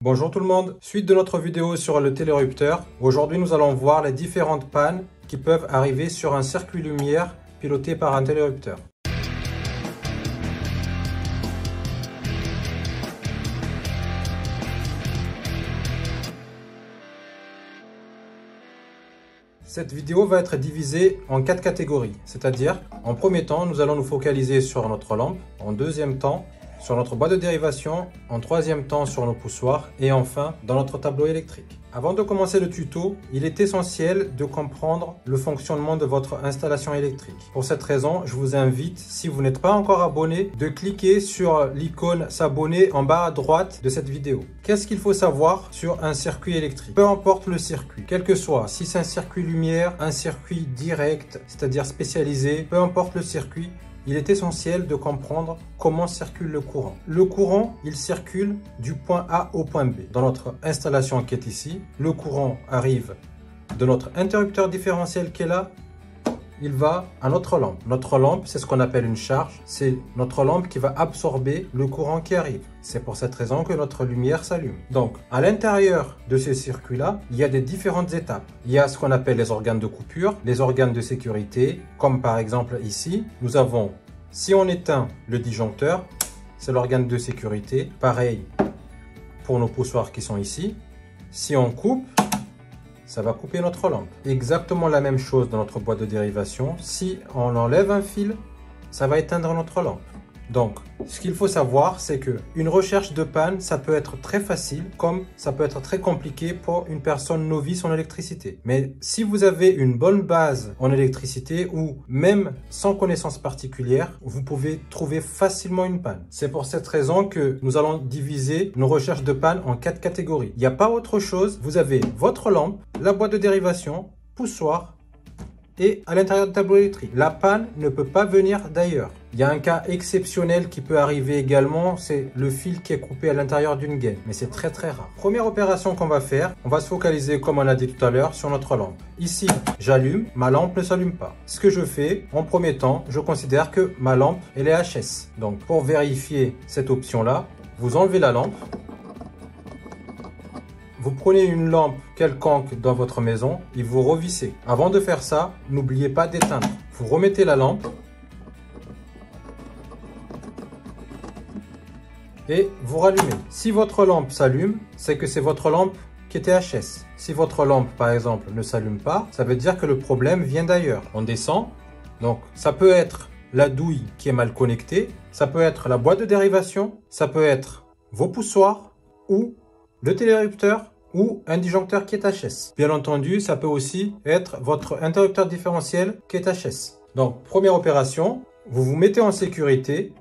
Bonjour tout le monde, suite de notre vidéo sur le télérupteur. Aujourd'hui nous allons voir les différentes pannes qui peuvent arriver sur un circuit lumière piloté par un télérupteur. Cette vidéo va être divisée en 4 catégories, c'est-à-dire en premier temps nous allons nous focaliser sur notre lampe, en deuxième temps sur notre boîte de dérivation, en troisième temps sur nos poussoirs et enfin dans notre tableau électrique. Avant de commencer le tuto, il est essentiel de comprendre le fonctionnement de votre installation électrique. Pour cette raison, je vous invite, si vous n'êtes pas encore abonné, de cliquer sur l'icône s'abonner en bas à droite de cette vidéo. Qu'est-ce qu'il faut savoir sur un circuit électrique? Peu importe le circuit, quel que soit, si c'est un circuit lumière, un circuit direct, c'est-à-dire spécialisé, peu importe le circuit, il est essentiel de comprendre comment circule le courant. Le courant, il circule du point A au point B. Dans notre installation qui est ici, le courant arrive de notre interrupteur différentiel qui est là, il va à notre lampe. Notre lampe, c'est ce qu'on appelle une charge. C'est notre lampe qui va absorber le courant qui arrive. C'est pour cette raison que notre lumière s'allume. Donc, à l'intérieur de ces circuits-là, il y a des différentes étapes. Il y a ce qu'on appelle les organes de coupure, les organes de sécurité, comme par exemple ici, nous avons, si on éteint le disjoncteur, c'est l'organe de sécurité. Pareil pour nos poussoirs qui sont ici. Si on coupe, ça va couper notre lampe. Exactement la même chose dans notre boîte de dérivation. Si on enlève un fil, ça va éteindre notre lampe. Donc, ce qu'il faut savoir, c'est qu'une recherche de panne, ça peut être très facile, comme ça peut être très compliqué pour une personne novice en électricité. Mais si vous avez une bonne base en électricité ou même sans connaissance particulière, vous pouvez trouver facilement une panne. C'est pour cette raison que nous allons diviser nos recherches de panne en 4 catégories. Il n'y a pas autre chose. Vous avez votre lampe, la boîte de dérivation, poussoir, et à l'intérieur du tableau électrique. La panne ne peut pas venir d'ailleurs. Il y a un cas exceptionnel qui peut arriver également, c'est le fil qui est coupé à l'intérieur d'une gaine, mais c'est très rare. Première opération qu'on va faire, on va se focaliser comme on a dit tout à l'heure sur notre lampe. Ici, j'allume, ma lampe ne s'allume pas. Ce que je fais, en premier temps, je considère que ma lampe, elle est HS. Donc pour vérifier cette option-là, vous enlevez la lampe. Vous prenez une lampe quelconque dans votre maison et vous revissez. Avant de faire ça, n'oubliez pas d'éteindre. Vous remettez la lampe et vous rallumez. Si votre lampe s'allume, c'est que c'est votre lampe qui était HS. Si votre lampe, par exemple, ne s'allume pas, ça veut dire que le problème vient d'ailleurs. On descend. Donc, ça peut être la douille qui est mal connectée. Ça peut être la boîte de dérivation. Ça peut être vos poussoirs ou le télérupteur ou un disjoncteur qui est HS. Bien entendu, ça peut aussi être votre interrupteur différentiel qui est HS. Donc, première opération, vous vous mettez en sécurité,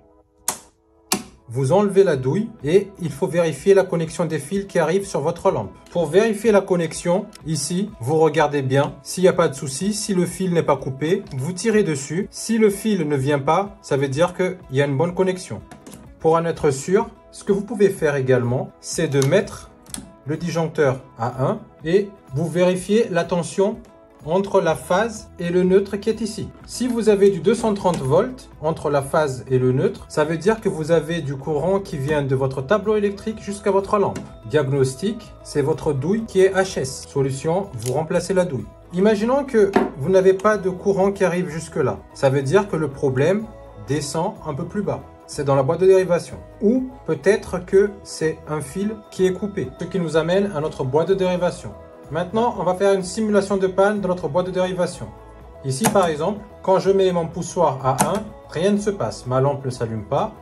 vous enlevez la douille et il faut vérifier la connexion des fils qui arrivent sur votre lampe. Pour vérifier la connexion, ici, vous regardez bien. S'il n'y a pas de souci, si le fil n'est pas coupé, vous tirez dessus. Si le fil ne vient pas, ça veut dire qu'il y a une bonne connexion. Pour en être sûr, ce que vous pouvez faire également, c'est de mettre le disjoncteur à 1 et vous vérifiez la tension entre la phase et le neutre qui est ici. Si vous avez du 230 volts entre la phase et le neutre, ça veut dire que vous avez du courant qui vient de votre tableau électrique jusqu'à votre lampe. Diagnostic, c'est votre douille qui est HS. Solution, vous remplacez la douille. Imaginons que vous n'avez pas de courant qui arrive jusque là. Ça veut dire que le problème descend un peu plus bas. C'est dans la boîte de dérivation. Ou peut-être que c'est un fil qui est coupé. Ce qui nous amène à notre boîte de dérivation. Maintenant, on va faire une simulation de panne de notre boîte de dérivation. Ici, par exemple, quand je mets mon poussoir à 1, rien ne se passe. Ma lampe ne s'allume pas.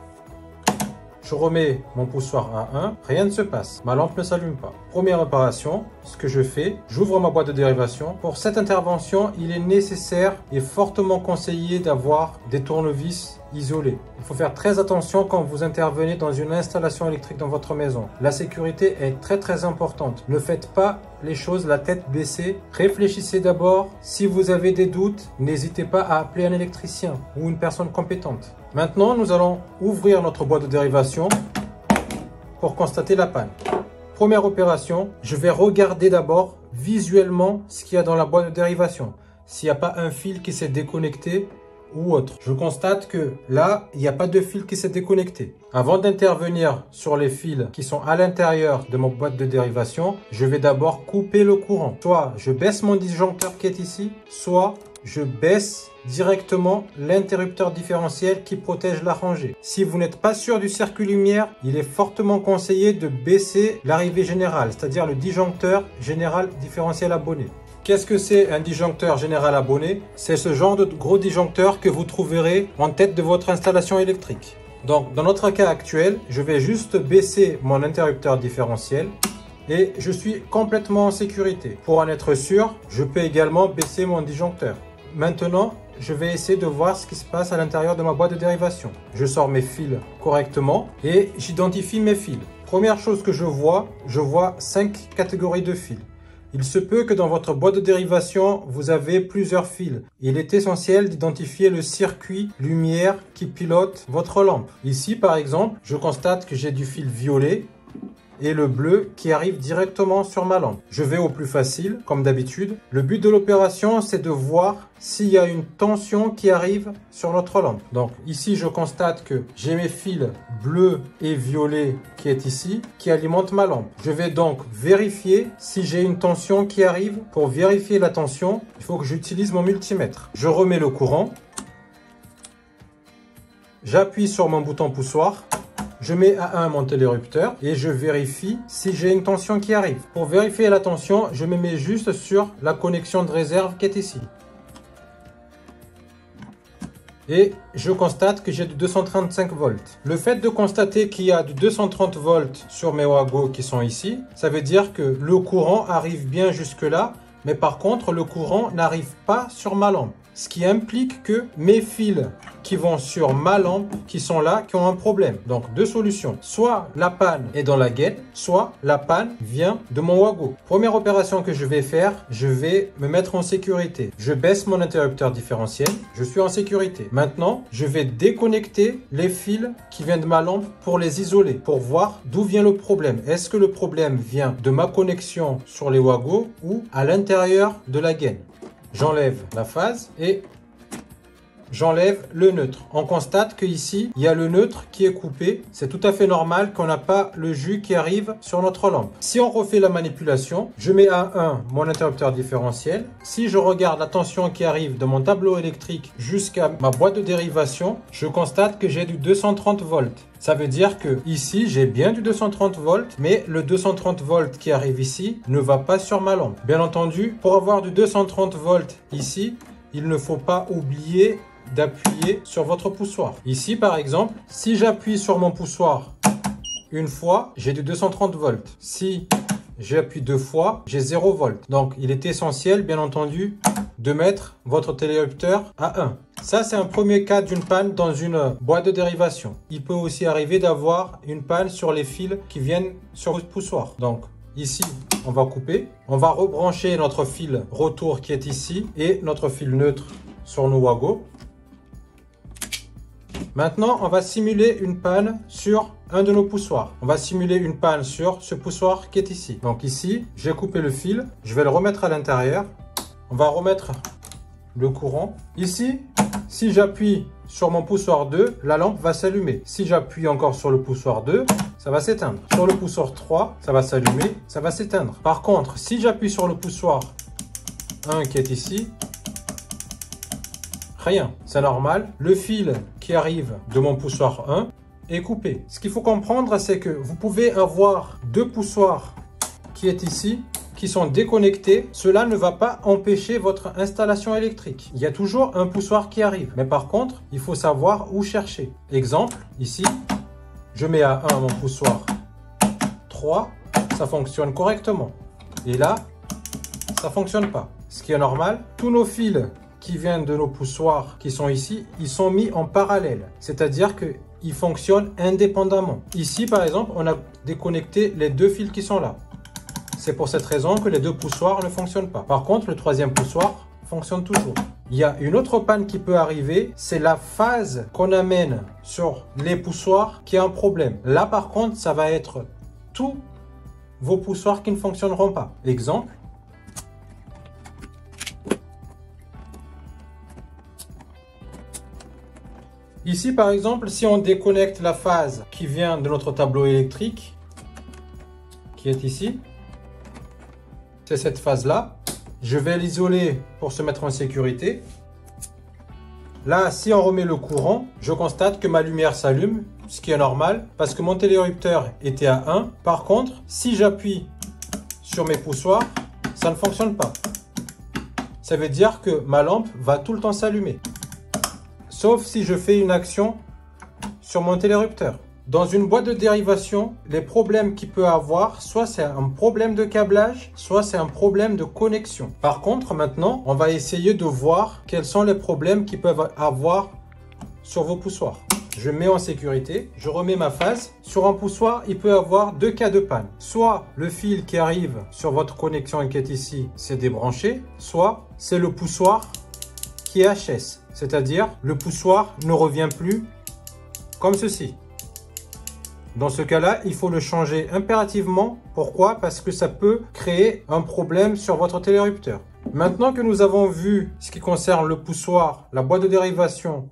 Je remets mon poussoir à 1, rien ne se passe. Ma lampe ne s'allume pas. Première opération, ce que je fais, j'ouvre ma boîte de dérivation. Pour cette intervention, il est nécessaire et fortement conseillé d'avoir des tournevis isolés. Il faut faire très attention quand vous intervenez dans une installation électrique dans votre maison. La sécurité est très importante. Ne faites pas les choses la tête baissée. Réfléchissez d'abord. Si vous avez des doutes, n'hésitez pas à appeler un électricien ou une personne compétente. Maintenant, nous allons ouvrir notre boîte de dérivation pour constater la panne. Première opération, je vais regarder d'abord visuellement ce qu'il y a dans la boîte de dérivation. S'il n'y a pas un fil qui s'est déconnecté ou autre. Je constate que là, il n'y a pas de fil qui s'est déconnecté. Avant d'intervenir sur les fils qui sont à l'intérieur de mon boîte de dérivation, je vais d'abord couper le courant. Soit je baisse mon disjoncteur qui est ici, soit je baisse directement l'interrupteur différentiel qui protège la rangée. Si vous n'êtes pas sûr du circuit lumière, il est fortement conseillé de baisser l'arrivée générale, c'est-à-dire le disjoncteur général différentiel abonné. Qu'est-ce que c'est un disjoncteur général abonné? C'est ce genre de gros disjoncteur que vous trouverez en tête de votre installation électrique. Donc, dans notre cas actuel, je vais juste baisser mon interrupteur différentiel et je suis complètement en sécurité. Pour en être sûr, je peux également baisser mon disjoncteur. Maintenant, je vais essayer de voir ce qui se passe à l'intérieur de ma boîte de dérivation. Je sors mes fils correctement et j'identifie mes fils. Première chose que je vois 5 catégories de fils. Il se peut que dans votre boîte de dérivation, vous avez plusieurs fils. Il est essentiel d'identifier le circuit lumière qui pilote votre lampe. Ici, par exemple, je constate que j'ai du fil violet et le bleu qui arrive directement sur ma lampe. Je vais au plus facile, comme d'habitude. Le but de l'opération, c'est de voir s'il y a une tension qui arrive sur notre lampe. Donc ici, je constate que j'ai mes fils bleu et violet qui est ici, qui alimentent ma lampe. Je vais donc vérifier si j'ai une tension qui arrive. Pour vérifier la tension, il faut que j'utilise mon multimètre. Je remets le courant. J'appuie sur mon bouton poussoir. Je mets à 1 mon télérupteur et je vérifie si j'ai une tension qui arrive. Pour vérifier la tension, je me mets juste sur la connexion de réserve qui est ici. Et je constate que j'ai du 235 volts. Le fait de constater qu'il y a du 230 volts sur mes Wago qui sont ici, ça veut dire que le courant arrive bien jusque là, mais par contre le courant n'arrive pas sur ma lampe. Ce qui implique que mes fils qui vont sur ma lampe, qui sont là, qui ont un problème. Donc, deux solutions. Soit la panne est dans la gaine, soit la panne vient de mon Wago. Première opération que je vais faire, je vais me mettre en sécurité. Je baisse mon interrupteur différentiel. Je suis en sécurité. Maintenant, je vais déconnecter les fils qui viennent de ma lampe pour les isoler, pour voir d'où vient le problème. Est-ce que le problème vient de ma connexion sur les Wago ou à l'intérieur de la gaine? J'enlève la phase et j'enlève le neutre. On constate qu'ici, il y a le neutre qui est coupé. C'est tout à fait normal qu'on n'a pas le jus qui arrive sur notre lampe. Si on refait la manipulation, je mets à 1 mon interrupteur différentiel. Si je regarde la tension qui arrive de mon tableau électrique jusqu'à ma boîte de dérivation, je constate que j'ai du 230 volts. Ça veut dire que ici, j'ai bien du 230 volts, mais le 230 volts qui arrive ici ne va pas sur ma lampe. Bien entendu, pour avoir du 230 volts ici, il ne faut pas oublier d'appuyer sur votre poussoir. Ici, par exemple, si j'appuie sur mon poussoir une fois, j'ai du 230 volts. Si j'appuie 2 fois, j'ai 0 volts. Donc, il est essentiel, bien entendu, de mettre votre télérupteur à 1. Ça, c'est un premier cas d'une panne dans une boîte de dérivation. Il peut aussi arriver d'avoir une panne sur les fils qui viennent sur le poussoir. Donc, ici, on va couper. On va rebrancher notre fil retour qui est ici et notre fil neutre sur nos Wago. Maintenant, on va simuler une panne sur un de nos poussoirs. On va simuler une panne sur ce poussoir qui est ici. Donc ici, j'ai coupé le fil. Je vais le remettre à l'intérieur. On va remettre le courant. Ici, si j'appuie sur mon poussoir 2, la lampe va s'allumer. Si j'appuie encore sur le poussoir 2, ça va s'éteindre. Sur le poussoir 3, ça va s'allumer, ça va s'éteindre. Par contre, si j'appuie sur le poussoir 1 qui est ici, rien, c'est normal. Le fil qui arrive de mon poussoir 1 est coupé. Ce qu'il faut comprendre, c'est que vous pouvez avoir deux poussoirs qui est ici, qui sont déconnectés. Cela ne va pas empêcher votre installation électrique. Il y a toujours un poussoir qui arrive. Mais par contre, il faut savoir où chercher. Exemple, ici, je mets à 1 mon poussoir 3, ça fonctionne correctement. Et là, ça ne fonctionne pas. Ce qui est normal, tous nos fils qui viennent de nos poussoirs qui sont ici, ils sont mis en parallèle. C'est-à-dire qu'ils fonctionnent indépendamment. Ici, par exemple, on a déconnecté les deux fils qui sont là. C'est pour cette raison que les deux poussoirs ne fonctionnent pas. Par contre, le troisième poussoir fonctionne toujours. Il y a une autre panne qui peut arriver, c'est la phase qu'on amène sur les poussoirs qui a un problème. Là, par contre, ça va être tous vos poussoirs qui ne fonctionneront pas. Exemple. Ici, par exemple, si on déconnecte la phase qui vient de notre tableau électrique, qui est ici, c'est cette phase-là. Je vais l'isoler pour se mettre en sécurité. Là, si on remet le courant, je constate que ma lumière s'allume, ce qui est normal, parce que mon télérupteur était à 1. Par contre, si j'appuie sur mes poussoirs, ça ne fonctionne pas. Ça veut dire que ma lampe va tout le temps s'allumer. Sauf si je fais une action sur mon télérupteur. Dans une boîte de dérivation, les problèmes qu'il peut avoir, soit c'est un problème de câblage, soit c'est un problème de connexion. Par contre, maintenant, on va essayer de voir quels sont les problèmes qu'ils peuvent avoir sur vos poussoirs. Je mets en sécurité, je remets ma phase. Sur un poussoir, il peut y avoir deux cas de panne. Soit le fil qui arrive sur votre connexion qui est ici, c'est débranché, soit c'est le poussoir qui est HS. C'est-à-dire, le poussoir ne revient plus comme ceci. Dans ce cas-là, il faut le changer impérativement. Pourquoi? Parce que ça peut créer un problème sur votre télérupteur. Maintenant que nous avons vu ce qui concerne le poussoir, la boîte de dérivation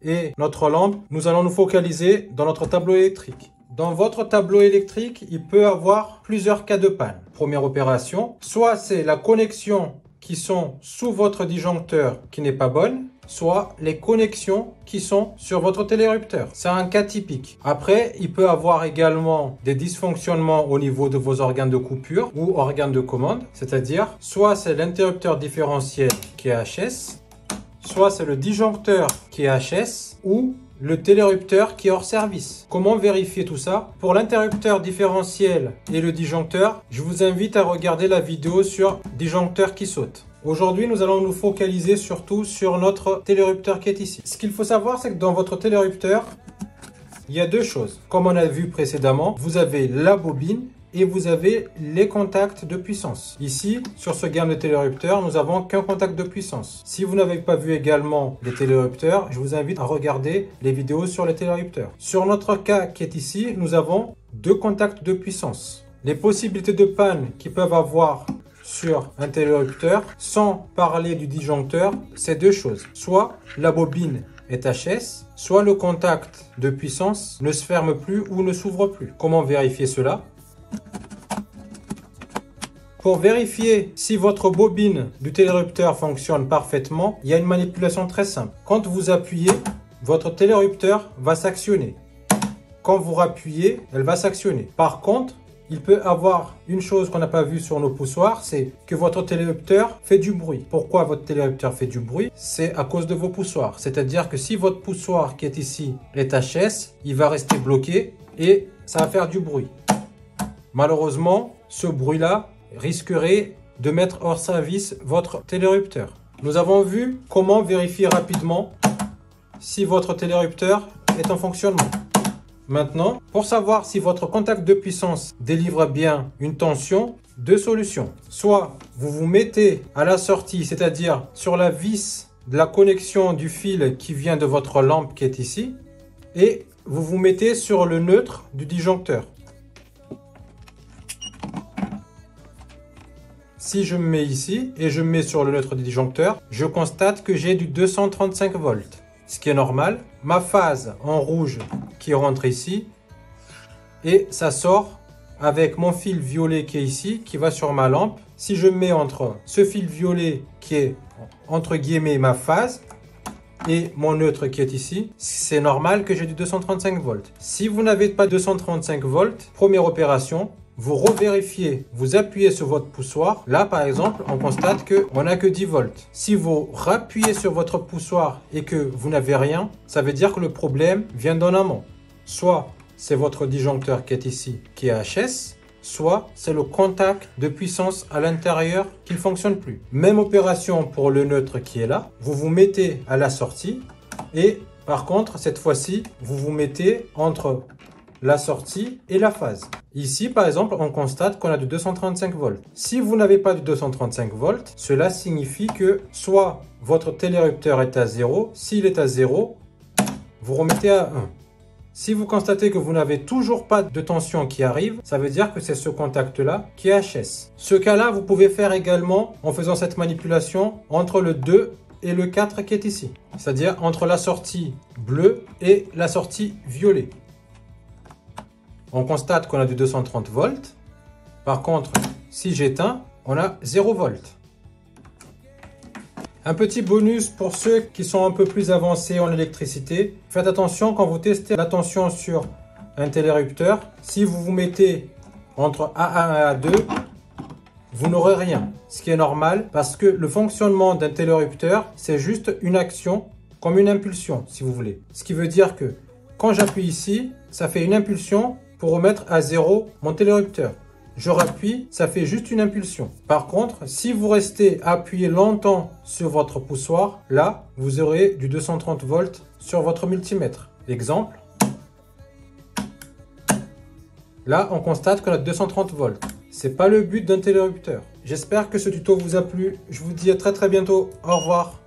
et notre lampe, nous allons nous focaliser dans notre tableau électrique. Dans votre tableau électrique, il peut y avoir plusieurs cas de panne. Première opération, soit c'est la connexion qui sont sous votre disjoncteur qui n'est pas bonne, soit les connexions qui sont sur votre télérupteur. C'est un cas typique. Après, il peut avoir également des dysfonctionnements au niveau de vos organes de coupure ou organes de commande, c'est-à-dire soit c'est l'interrupteur différentiel qui est HS, soit c'est le disjoncteur qui est HS ou le télérupteur qui est hors service. Comment vérifier tout ça? Pour l'interrupteur différentiel et le disjoncteur, je vous invite à regarder la vidéo sur disjoncteur qui saute. Aujourd'hui, nous allons nous focaliser surtout sur notre télérupteur qui est ici. Ce qu'il faut savoir, c'est que dans votre télérupteur, il y a deux choses. Comme on a vu précédemment, vous avez la bobine et vous avez les contacts de puissance. Ici, sur ce gamme de télérupteur, nous n'avons qu'un contact de puissance. Si vous n'avez pas vu également les télérupteurs, je vous invite à regarder les vidéos sur les télérupteurs. Sur notre cas qui est ici, nous avons deux contacts de puissance. Les possibilités de panne qui peuvent avoir sur un télérupteur, sans parler du disjoncteur, c'est deux choses. Soit la bobine est HS, soit le contact de puissance ne se ferme plus ou ne s'ouvre plus. Comment vérifier cela? Pour vérifier si votre bobine du télérupteur fonctionne parfaitement, il y a une manipulation très simple. Quand vous appuyez, votre télérupteur va s'actionner. Quand vous rappuyez, elle va s'actionner. Par contre, il peut avoir une chose qu'on n'a pas vue sur nos poussoirs, c'est que votre télérupteur fait du bruit. Pourquoi votre télérupteur fait du bruit? C'est à cause de vos poussoirs. C'est-à-dire que si votre poussoir qui est ici est HS, il va rester bloqué et ça va faire du bruit. Malheureusement, ce bruit-là risquerait de mettre hors service votre télérupteur. Nous avons vu comment vérifier rapidement si votre télérupteur est en fonctionnement. Maintenant, pour savoir si votre contact de puissance délivre bien une tension, deux solutions. Soit vous vous mettez à la sortie, c'est-à-dire sur la vis de la connexion du fil qui vient de votre lampe qui est ici, et vous vous mettez sur le neutre du disjoncteur. Si je me mets ici et je me mets sur le neutre du disjoncteur, je constate que j'ai du 235 volts. Ce qui est normal. Ma phase en rouge qui rentre ici et ça sort avec mon fil violet qui est ici, qui va sur ma lampe. Si je mets entre ce fil violet qui est entre guillemets ma phase et mon neutre qui est ici, c'est normal que j'ai du 235 volts. Si vous n'avez pas 235 volts, première opération, vous revérifiez, vous appuyez sur votre poussoir. Là, par exemple, on constate qu'on n'a que 10 volts. Si vous rappuyez sur votre poussoir et que vous n'avez rien, ça veut dire que le problème vient d'en amont. Soit c'est votre disjoncteur qui est ici, qui est HS, soit c'est le contact de puissance à l'intérieur qui ne fonctionne plus. Même opération pour le neutre qui est là. Vous vous mettez à la sortie et par contre, cette fois-ci, vous vous mettez entre la sortie et la phase. Ici, par exemple, on constate qu'on a du 235 volts. Si vous n'avez pas du 235 volts, cela signifie que soit votre télérupteur est à 0, s'il est à 0, vous remettez à 1. Si vous constatez que vous n'avez toujours pas de tension qui arrive, ça veut dire que c'est ce contact-là qui est HS. Ce cas-là, vous pouvez faire également en faisant cette manipulation entre le 2 et le 4 qui est ici. C'est-à-dire entre la sortie bleue et la sortie violet. On constate qu'on a du 230 volts. Par contre, si j'éteins, on a 0 volts. Un petit bonus pour ceux qui sont un peu plus avancés en électricité. Faites attention quand vous testez la tension sur un télérupteur. Si vous vous mettez entre A1 et A2, vous n'aurez rien. Ce qui est normal parce que le fonctionnement d'un télérupteur, c'est juste une action comme une impulsion, si vous voulez. Ce qui veut dire que quand j'appuie ici, ça fait une impulsion pour remettre à 0 mon télérupteur. Je rappuie, ça fait juste une impulsion. Par contre, si vous restez appuyé longtemps sur votre poussoir, là, vous aurez du 230 volts sur votre multimètre. Exemple. Là, on constate qu'on a 230 volts. C'est pas le but d'un télérupteur. J'espère que ce tuto vous a plu. Je vous dis à très bientôt. Au revoir.